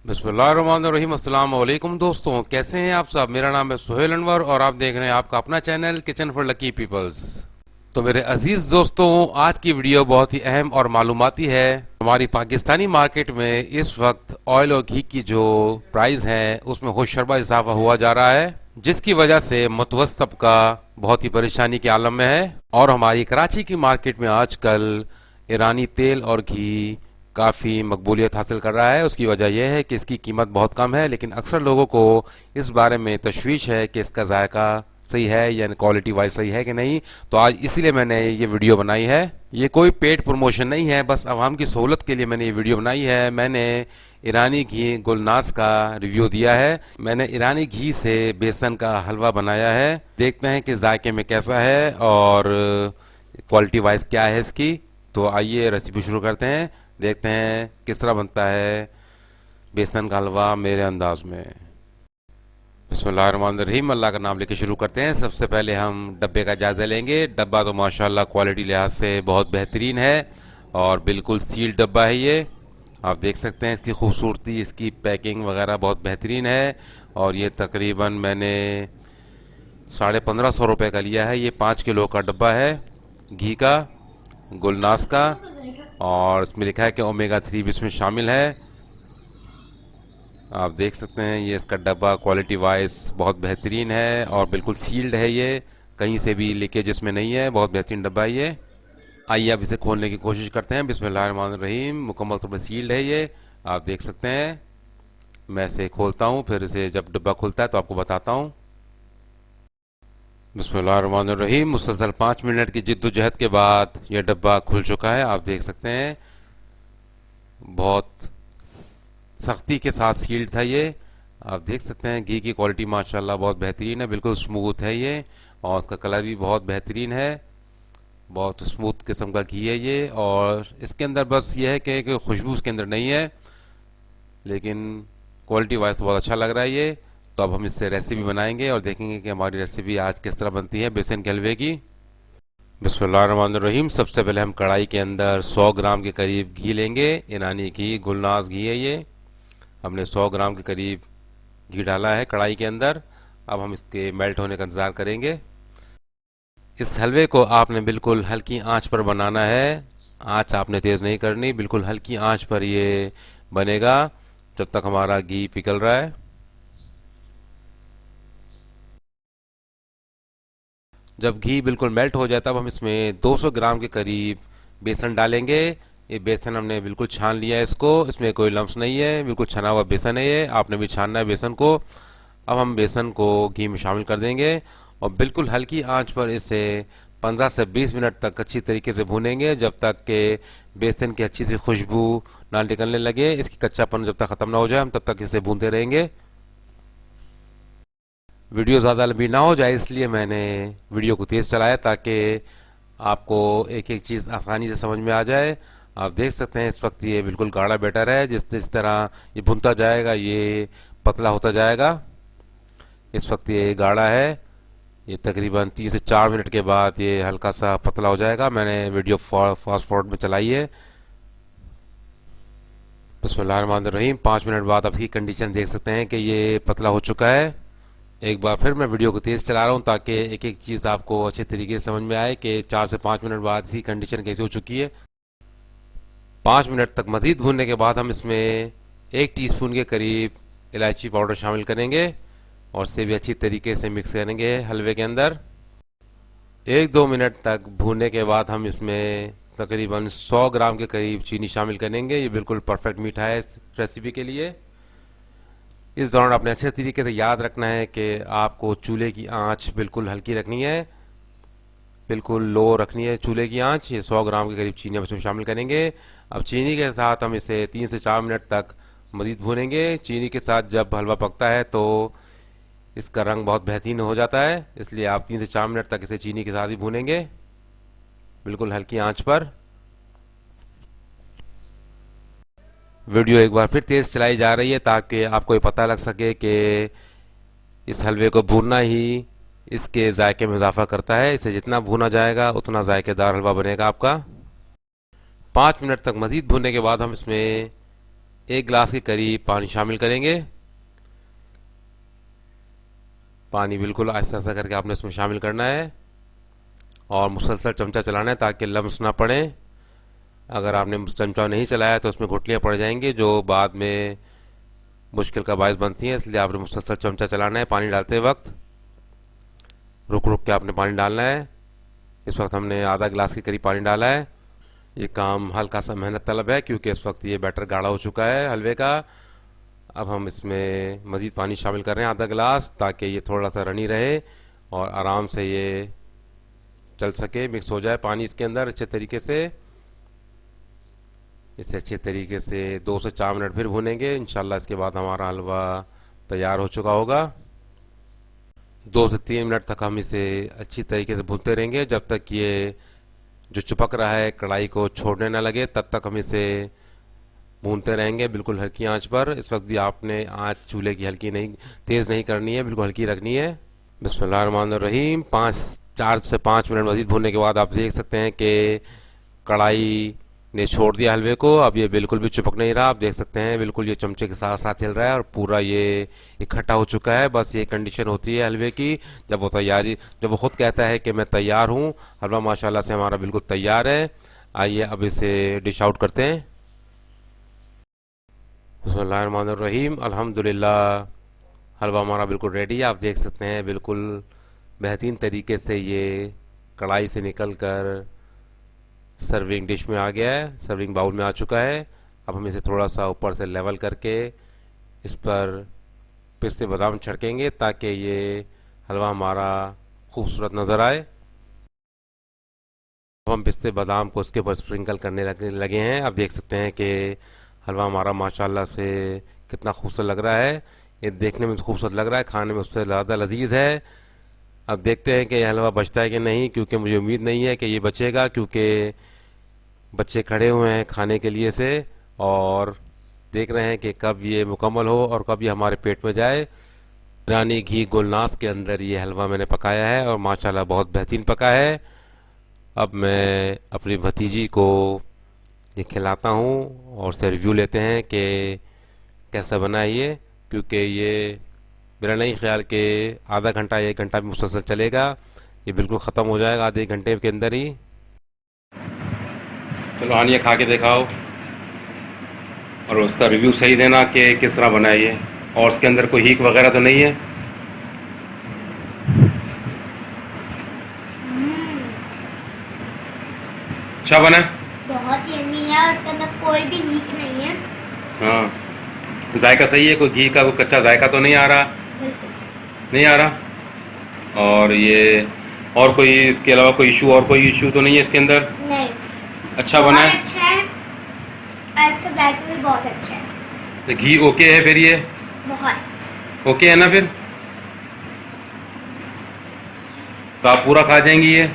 बिस्मिल्लाहिर्रहमानिर्रहीम। अस्सलाम वालेकुम दोस्तों, कैसे हैं आप सब। मेरा नाम है सुहेल अनवर और आप देख रहे हैं आपका अपना channel kitchen for lucky peoples. तो मेरे अजीज दोस्तों, आज की वीडियो बहुत ही अहम और मालूमाती है। हमारी पाकिस्तानी मार्केट में इस वक्त ऑयल और घी की जो प्राइस है उसमें होशरबा इजाफा हुआ जा रहा है, जिसकी वजह से मुतवस्सित तबका बहुत ही परेशानी के आलम में है। और हमारी कराची की मार्केट में आजकल ईरानी तेल और घी काफ़ी मकबूलियत हासिल कर रहा है। उसकी वजह यह है कि इसकी कीमत बहुत कम है, लेकिन अक्सर लोगों को इस बारे में तशवीश है कि इसका जायका सही है या क्वालिटी वाइज सही है कि नहीं। तो आज इसीलिए मैंने ये वीडियो बनाई है। ये कोई पेड प्रमोशन नहीं है, बस आवाम की सहूलत के लिए मैंने ये वीडियो बनाई है। मैंने ईरानी घी गुलनास का रिव्यू दिया है। मैंने ईरानी घी से बेसन का हलवा बनाया है। देखते हैं कि जायके में कैसा है और क्वालिटी वाइज क्या है इसकी। तो आइए रेसिपी शुरू करते हैं, देखते हैं किस तरह बनता है बेसन का हलवा मेरे अंदाज में। बिस्मिल्लाहिर्रहमानिर्रहीम, अल्लाह का नाम लेके शुरू करते हैं। सबसे पहले हम डब्बे का जायज़ा लेंगे। डब्बा तो माशाल्लाह क्वालिटी लिहाज से बहुत बेहतरीन है और बिल्कुल सील्ड डब्बा है ये। आप देख सकते हैं इसकी खूबसूरती, इसकी पैकिंग वगैरह बहुत बेहतरीन है। और ये तकरीबन मैंने 1550 रुपये का लिया है। ये 5 किलो का डब्बा है घी का गुलनास का, और इसमें लिखा है कि ओमेगा 3 भी इसमें शामिल है। आप देख सकते हैं ये इसका डब्बा क्वालिटी वाइज बहुत बेहतरीन है और बिल्कुल सील्ड है। ये कहीं से भी लीकेज इसमें नहीं है, बहुत बेहतरीन डब्बा है ये। आइए अब इसे खोलने की कोशिश करते हैं। बिस्मिल्लाहिर्रहमानिर्रहीम, मुकम्मल तौर पर सील्ड है ये, आप देख सकते हैं। मैं इसे खोलता हूँ, फिर इसे जब डब्बा खुलता है तो आपको बताता हूँ। बिस्मिल्लाहिर्रहमानिर्रहीम, मुसलसल 5 मिनट की जिद्दोजहद के बाद यह डब्बा खुल चुका है। आप देख सकते हैं बहुत सख्ती के साथ सील्ड था ये। आप देख सकते हैं घी की क्वालिटी माशाल्लाह बहुत बेहतरीन है, बिल्कुल स्मूथ है ये, और उसका कलर भी बहुत बेहतरीन है। बहुत स्मूथ किस्म का घी है ये। और इसके अंदर बस ये है कि खुशबू उसके अंदर नहीं है, लेकिन क्वालिटी वाइज तो बहुत अच्छा लग रहा है ये। तो अब हम इससे रेसिपी बनाएंगे और देखेंगे कि हमारी रेसिपी आज किस तरह बनती है बेसन के हलवे की। बिस्मिल्लाहिर्रहमानिर्रहीम, सबसे पहले हम कढ़ाई के अंदर 100 ग्राम के करीब घी लेंगे। ईरानी घी गुलनास घी है ये। हमने 100 ग्राम के करीब घी डाला है कढ़ाई के अंदर। अब हम इसके मेल्ट होने का इंतज़ार करेंगे। इस हलवे को आपने बिल्कुल हल्की आंच पर बनाना है। आंच आपने तेज़ नहीं करनी, बिल्कुल हल्की आंच पर ये बनेगा जब तक हमारा घी पिघल रहा है। जब घी बिल्कुल मेल्ट हो जाए तब हम इसमें 200 ग्राम के करीब बेसन डालेंगे। ये बेसन हमने बिल्कुल छान लिया है इसको, इसमें कोई लम्स नहीं है, बिल्कुल छना हुआ बेसन है ये। आपने भी छानना है बेसन को। अब हम बेसन को घी में शामिल कर देंगे और बिल्कुल हल्की आंच पर इसे 15 से 20 मिनट तक अच्छी तरीके से भूनेंगे, जब तक कि बेसन की अच्छी सी खुशबू ना निकलने लगे। इसकी कच्चापन जब तक ख़त्म ना हो जाए हम तब तक इसे भूनते रहेंगे। वीडियो ज़्यादा लंबी ना हो जाए इसलिए मैंने वीडियो को तेज़ चलाया, ताकि आपको एक एक चीज़ आसानी से समझ में आ जाए। आप देख सकते हैं इस वक्त ये बिल्कुल गाढ़ा बैटर है। जिस जिस तरह ये भुनता जाएगा ये पतला होता जाएगा। इस वक्त ये गाढ़ा है। ये तकरीबन 3 से 4 मिनट के बाद ये हल्का सा पतला हो जाएगा। मैंने वीडियो फास्ट फॉरवर्ड में चलाई है। बिस्मिल्लाहिर्रहमानिर्रहीम, 5 मिनट बाद आप इसकी कंडीशन देख सकते हैं कि ये पतला हो चुका है। एक बार फिर मैं वीडियो को तेज़ चला रहा हूँ ताकि एक एक चीज़ आपको अच्छे तरीके से समझ में आए कि 4 से 5 मिनट बाद इसी कंडीशन कैसे हो चुकी है। 5 मिनट तक मज़ीद भूनने के बाद हम इसमें 1 टीस्पून के करीब इलायची पाउडर शामिल करेंगे और इसे भी अच्छी तरीके से मिक्स करेंगे हलवे के अंदर। 1-2 मिनट तक भूनने के बाद हम इसमें तकरीबन 100 ग्राम के करीब चीनी शामिल करेंगे। ये बिल्कुल परफेक्ट मीठा है इस रेसिपी के लिए। इस दौरान आपने अच्छे तरीके से याद रखना है कि आपको चूल्हे की आंच बिल्कुल हल्की रखनी है, बिल्कुल लो रखनी है चूल्हे की आंच। ये 100 ग्राम के करीब चीनी हम इसमें शामिल करेंगे। अब चीनी के साथ हम इसे 3 से 4 मिनट तक मज़ीद भूनेंगे। चीनी के साथ जब हलवा पकता है तो इसका रंग बहुत बेहतरीन हो जाता है, इसलिए आप 3 से 4 मिनट तक इसे चीनी के साथ ही भूनेंगे बिल्कुल हल्की आंच पर। वीडियो एक बार फिर तेज़ चलाई जा रही है ताकि आपको ये पता लग सके कि इस हलवे को भूनना ही इसके जायके में इजाफा करता है। इसे जितना भूना जाएगा उतना जायकेदार हलवा बनेगा आपका। 5 मिनट तक मज़ीद भूनने के बाद हम इसमें 1 गिलास के करीब पानी शामिल करेंगे। पानी बिल्कुल आहिस्ता आहिस्ता करके आपने इसमें शामिल करना है और मुसलसल चमचा चलाना है ताकि लम्स ना पड़े। अगर आपने चमचा नहीं चलाया तो उसमें गुठलियाँ पड़ जाएंगी जो बाद में मुश्किल का बायस बनती हैं, इसलिए आपने मुसलसल चमचा चलाना है पानी डालते वक्त। रुक रुक के आपने पानी डालना है। इस वक्त हमने आधा गिलास के करीब पानी डाला है। ये काम हल्का सा मेहनत तलब है क्योंकि इस वक्त ये बैटर गाढ़ा हो चुका है हलवे का। अब हम इसमें मज़ीद पानी शामिल कर रहे हैं आधा गिलास, ताकि ये थोड़ा सा रनी रहे और आराम से ये चल सके, मिक्स हो जाए पानी इसके अंदर अच्छे तरीके से। इसे अच्छे तरीके से 2 से 4 मिनट फिर भूनेंगे। इंशाल्लाह इसके बाद हमारा हलवा तैयार हो चुका होगा। 2 से 3 मिनट तक हम इसे अच्छी तरीके से भूनते रहेंगे जब तक ये जो चिपक रहा है कढ़ाई को छोड़ने ना लगे, तब तक हम इसे भूनते रहेंगे बिल्कुल हल्की आंच पर। इस वक्त भी आपने आंच चूल्हे की हल्की नहीं, तेज़ नहीं करनी है, बिल्कुल हल्की रखनी है। बिस्मिल्लाहिर्रहमानिर्रहीम। 4 से 5 मिनट मज़ीद भूनने के बाद आप देख सकते हैं कि कढ़ाई ने छोड़ दिया हलवे को। अब ये बिल्कुल भी चिपक नहीं रहा, आप देख सकते हैं बिल्कुल ये चमचे के साथ साथ हिल रहा है और पूरा ये इकट्ठा हो चुका है। बस ये कंडीशन होती है हलवे की जब वो खुद कहता है कि मैं तैयार हूँ। हलवा माशाल्लाह से हमारा बिल्कुल तैयार है। आइए अब इसे डिश आउट करते हैं। बिस्मिल्लाहिर्रहमानिर्रहीम। अल्हम्दुलिल्लाह, हलवा हमारा बिल्कुल रेडी है। आप देख सकते हैं बिल्कुल बेहतरीन तरीके से ये कढ़ाई से निकल कर सर्विंग डिश में आ गया है, सर्विंग बाउल में आ चुका है। अब हम इसे थोड़ा सा ऊपर से लेवल करके इस पर पिस्ते बादाम छिड़केंगे ताकि ये हलवा हमारा खूबसूरत नज़र आए। अब हम पिस्ते बादाम को उसके ऊपर स्प्रिंकल करने लगे हैं। आप देख सकते हैं कि हलवा हमारा माशाल्लाह से कितना खूबसूरत लग रहा है। ये देखने में खूबसूरत लग रहा है, खाने में उससे ज़्यादा लजीज है। अब देखते हैं कि यह हलवा बचता है कि नहीं, क्योंकि मुझे उम्मीद नहीं है कि ये बचेगा, क्योंकि बच्चे खड़े हुए हैं खाने के लिए से और देख रहे हैं कि कब ये मुकम्मल हो और कब ये हमारे पेट में जाए। ईरानी घी गुलनास के अंदर ये हलवा मैंने पकाया है और माशाल्लाह बहुत बेहतरीन पका है। अब मैं अपनी भतीजी को ये खिलाता हूँ और उससे रिव्यू लेते हैं कि कैसा बना है ये, क्योंकि ये मेरा नहीं ख्याल कि आधा घंटा 1 घंटा भी मुसलसल चलेगा। ये बिल्कुल ख़त्म हो जाएगा आधे घंटे के अंदर ही। चलो आनिए खा के दिखाओ और उसका रिव्यू सही देना कि किस तरह बना है ये, और उसके अंदर कोई हीक वगैरह तो नहीं है। अच्छा बना है, बहुत यम्मी है, उसके अंदर कोई भी हीक नहीं है। हाँ, जायका सही है, कोई घी का कोई कच्चा जायका तो नहीं आ रहा, नहीं आ रहा। और ये और कोई इसके अलावा कोई इशू, और कोई इशू तो नहीं है इसके अंदर? नहीं। अच्छा बना है, अच्छा है और इसका जायका भी बहुत अच्छा है। तो घी ओके है फिर, ये बहुत ओके है ना फिर? तो आप पूरा खा जाएंगी ये?